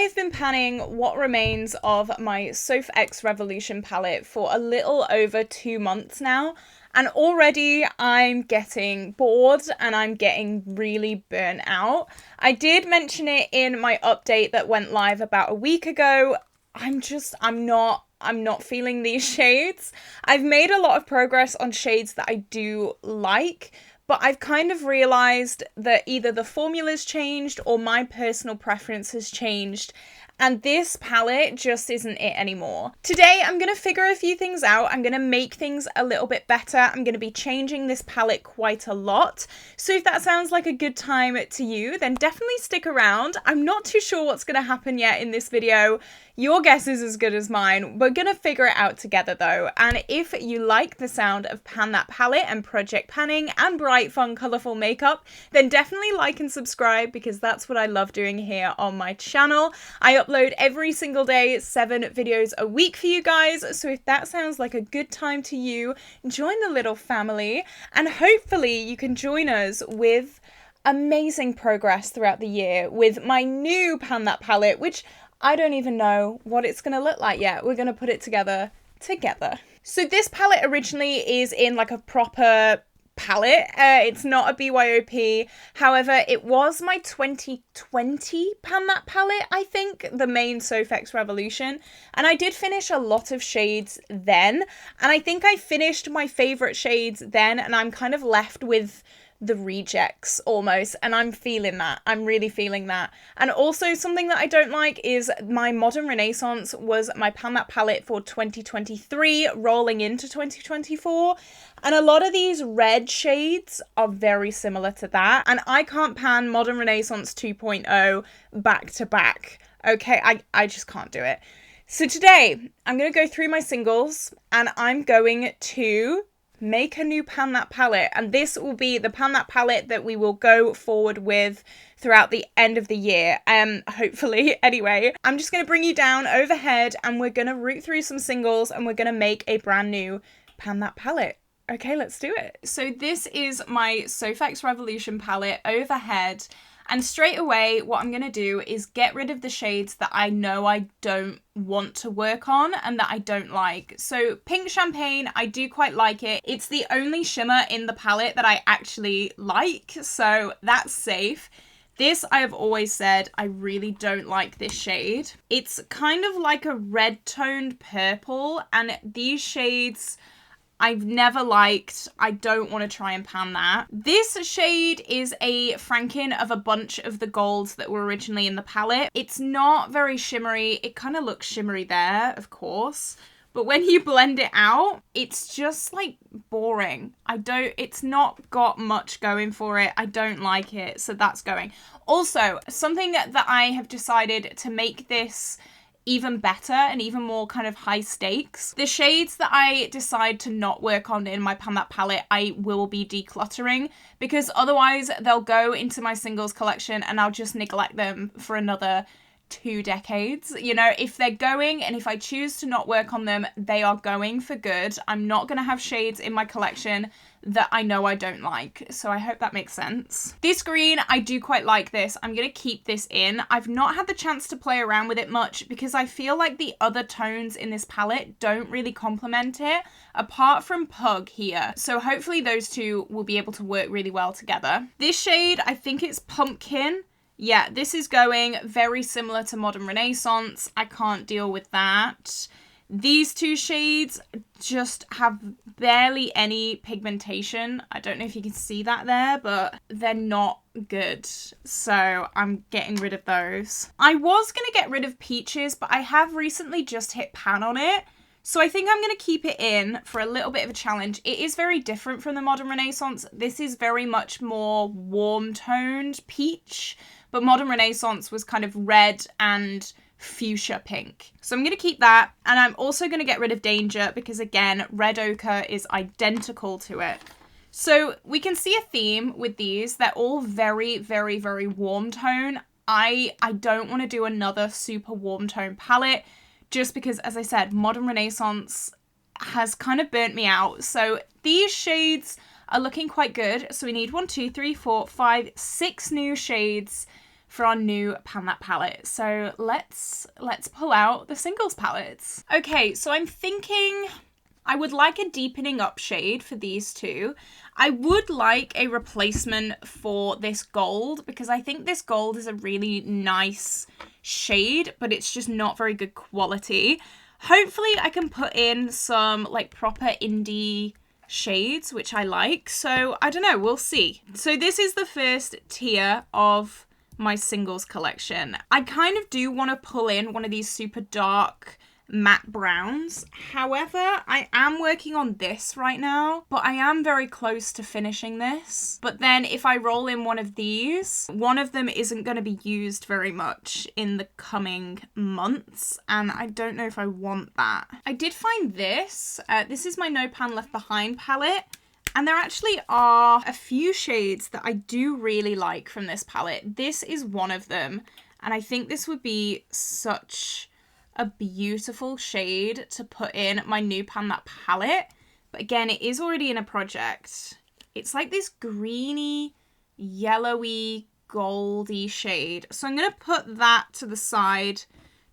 I've been panning what remains of my Soph X Revolution palette for a little over 2 months now, and already I'm getting bored and I'm getting really burnt out. I did mention it in my update that went live about a week ago. I'm not feeling these shades. I've made a lot of progress on shades that I do like, but I've kind of realized that either the formula's changed or my personal preference has changed, and this palette just isn't it anymore. Today, I'm going to figure a few things out. I'm going to make things a little bit better. I'm going to be changing this palette quite a lot. So if that sounds like a good time to you, then definitely stick around. I'm not too sure what's going to happen yet in this video. Your guess is as good as mine. We're going to figure it out together though. And if you like the sound of Pan That Palette and project panning and bright, fun, colourful makeup, then definitely like and subscribe, because that's what I love doing here on my channel. I upload every single day, 7 videos a week for you guys. So if that sounds like a good time to you, join the little family, and hopefully you can join us with amazing progress throughout the year with my new Pan That Palette, which I don't even know what it's going to look like yet. We're going to put it together. So this palette originally is in like a proper palette. It's not a BYOP. However, it was my 2020 Pan That palette, I think, the main Soph X Revolution. And I did finish a lot of shades then. And I think I finished my favorite shades then, and I'm kind of left with the rejects almost, and I'm feeling that. I'm really feeling that. And also something that I don't like is my Modern Renaissance was my Pan That palette for 2023 rolling into 2024, and a lot of these red shades are very similar to that, and I can't pan Modern Renaissance 2.0 back to back. Okay, I just can't do it. So today I'm going to go through my singles, and I'm going to make a new Pan That palette, and this will be the Pan That palette that we will go forward with throughout the end of the year, hopefully. Anyway, I'm just going to bring you down overhead, and we're going to root through some singles, and we're going to make a brand new Pan That palette. Okay, let's do it. So this is my Soph X Revolution palette overhead, and straight away what I'm going to do is get rid of the shades that I know I don't want to work on and that I don't like. So Pink Champagne, I do quite like it. It's the only shimmer in the palette that I actually like, so that's safe. This, I have always said, I really don't like this shade. It's kind of like a red toned purple, and these shades I've never liked. I don't want to try and pan that. This shade is a franken of a bunch of the golds that were originally in the palette. It's not very shimmery. It kind of looks shimmery there, of course. But when you blend it out, it's just like boring. It's not got much going for it. I don't like it. So that's going. Also, something that I have decided to make this even better and even more kind of high stakes. The shades that I decide to not work on in my Pan That palette, I will be decluttering, because otherwise they'll go into my singles collection and I'll just neglect them for another 2 decades. You know, if they're going, and if I choose to not work on them, they are going for good. I'm not going to have shades in my collection that I know I don't like. So I hope that makes sense. This green, I do quite like this. I'm going to keep this in. I've not had the chance to play around with it much because I feel like the other tones in this palette don't really complement it, apart from Pug here. So hopefully those two will be able to work really well together. This shade, I think it's Pumpkin. Yeah, this is going very similar to Modern Renaissance. I can't deal with that. These two shades just have barely any pigmentation. I don't know if you can see that there, but they're not good. So I'm getting rid of those. I was going to get rid of Peaches, but I have recently just hit pan on it. So I think I'm going to keep it in for a little bit of a challenge. It is very different from the Modern Renaissance. This is very much more warm-toned peach, but Modern Renaissance was kind of red and fuchsia pink. So I'm going to keep that, and I'm also going to get rid of Danger because, again, red ochre is identical to it. So we can see a theme with these. They're all very, very, very warm tone. I don't want to do another super warm tone palette just because, as I said, Modern Renaissance has kind of burnt me out. So these shades are looking quite good. So we need 1, 2, 3, 4, 5, 6 new shades for our new Pan That palette. So let's pull out the singles palettes. Okay, so I'm thinking I would like a deepening up shade for these two. I would like a replacement for this gold because I think this gold is a really nice shade, but it's just not very good quality. Hopefully I can put in some like proper indie shades, which I like. So I don't know, we'll see. So this is the first tier of my singles collection. I kind of do want to pull in one of these super dark matte browns. However, I am working on this right now, but I am very close to finishing this. But then if I roll in one of these, one of them isn't going to be used very much in the coming months, and I don't know if I want that. I did find this. This is my No Pan Left Behind palette. And there actually are a few shades that I do really like from this palette. This is one of them. And I think this would be such a beautiful shade to put in my new Pan That palette. But again, it is already in a project. It's like this greeny, yellowy, goldy shade. So I'm going to put that to the side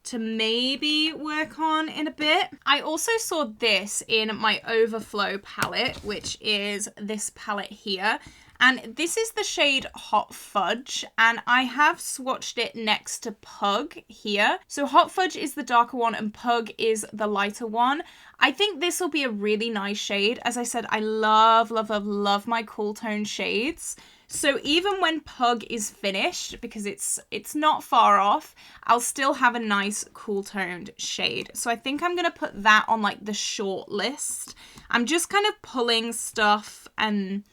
to maybe work on in a bit. I also saw this in my Overflow palette, which is this palette here. And this is the shade Hot Fudge, and I have swatched it next to Pug here. So Hot Fudge is the darker one and Pug is the lighter one. I think this will be a really nice shade. As I said, I love, love, love, love my cool tone shades. So even when Pug is finished, because it's not far off, I'll still have a nice cool toned shade. So I think I'm going to put that on like the short list. I'm just kind of pulling stuff and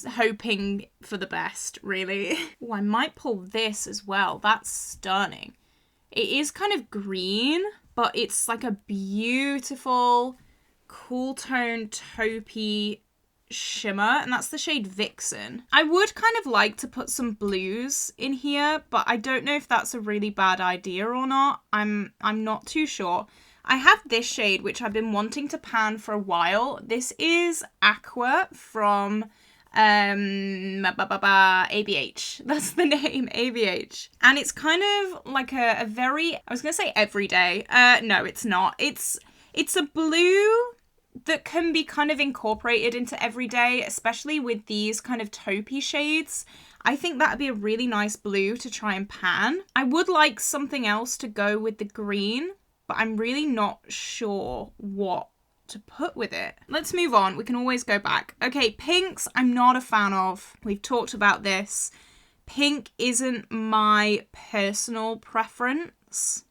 hoping for the best, really. Oh, I might pull this as well. That's stunning. It is kind of green, but it's like a beautiful cool tone taupey shimmer, and that's the shade Vixen. I would kind of like to put some blues in here, but I don't know if that's a really bad idea or not. I'm not too sure. I have this shade, which I've been wanting to pan for a while. This is Aqua from ABH. That's the name, ABH. And it's kind of like a very, I was gonna say everyday. No, it's not. It's a blue that can be kind of incorporated into everyday, especially with these kind of taupey shades. I think that'd be a really nice blue to try and pan. I would like something else to go with the green, but I'm really not sure what to put with it. Let's move on. We can always go back. Okay, pinks I'm not a fan of. We've talked about this. Pink isn't my personal preference.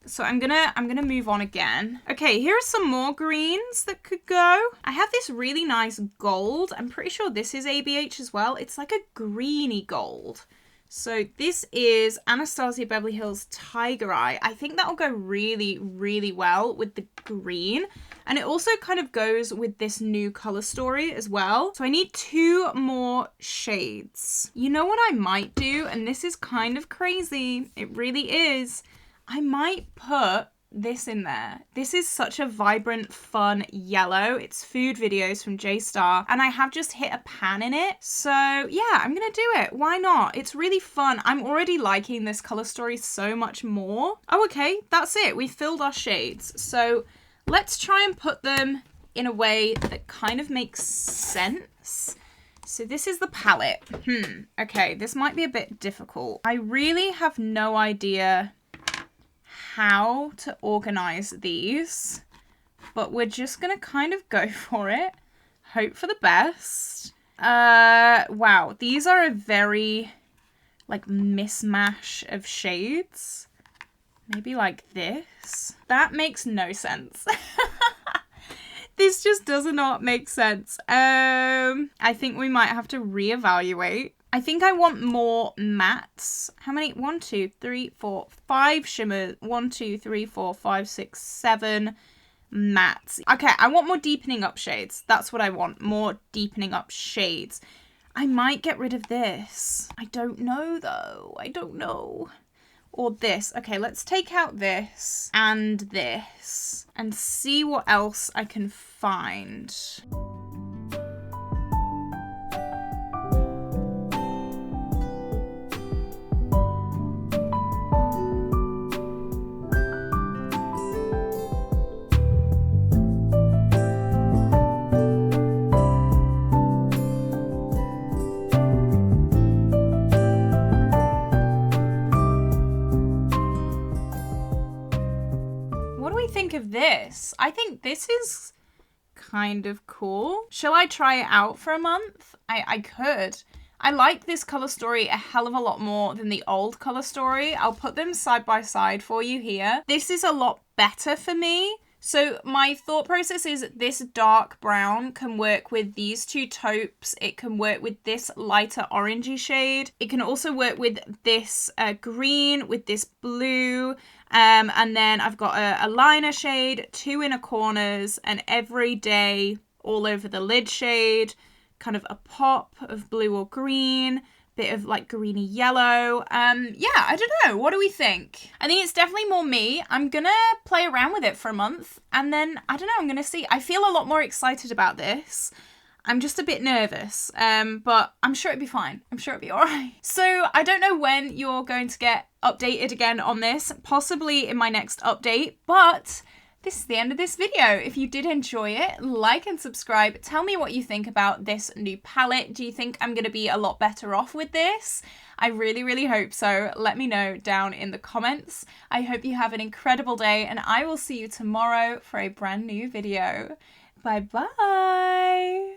So I'm gonna move on again. Okay, here are some more greens that could go. I have this really nice gold. I'm pretty sure this is ABH as well. It's like a greeny gold. So this is Anastasia Beverly Hills Tiger Eye. I think that'll go really, really well with the green. And it also kind of goes with this new color story as well. So I need 2 more shades. You know what I might do? And this is kind of crazy. It really is. I might put this in there. This is such a vibrant, fun yellow. It's Food Videos from J-Star, and I have just hit a pan in it. So yeah, I'm gonna do it. Why not? It's really fun. I'm already liking this color story so much more. Oh, okay, that's it. We filled our shades. So let's try and put them in a way that kind of makes sense. So this is the palette. Okay, this might be a bit difficult. I really have no idea how to organize these, but we're just gonna kind of go for it, hope for the best. Wow, these are a very like mismatch of shades. Maybe like this. That makes no sense. This just does not make sense. I think we might have to reevaluate. I think I want more mattes. How many? 1, 2, 3, 4, 5 shimmers. 1, 2, 3, 4, 5, 6, 7 mattes. Okay, I want more deepening up shades. That's what I want. More deepening up shades. I might get rid of this. I don't know though. I don't know. Or this. Okay, let's take out this and see what else I can find. we think of this? I think this is kind of cool. Shall I try it out for a month? I could. I like this color story a hell of a lot more than the old color story. I'll put them side by side for you here. This is a lot better for me. So my thought process is this dark brown can work with these two taupes. It can work with this lighter orangey shade. It can also work with this green, with this blue. And then I've got a liner shade, two inner corners, an everyday all over the lid shade, kind of a pop of blue or green, bit of like greeny yellow. Yeah, I don't know. What do we think? I think it's definitely more me. I'm gonna play around with it for a month and then I don't know, I'm gonna see. I feel a lot more excited about this. I'm just a bit nervous, but I'm sure it'd be fine. I'm sure it'd be all right. So I don't know when you're going to get updated again on this, possibly in my next update, but this is the end of this video. If you did enjoy it, like and subscribe. Tell me what you think about this new palette. Do you think I'm going to be a lot better off with this? I really, really hope so. Let me know down in the comments. I hope you have an incredible day and I will see you tomorrow for a brand new video. Bye bye.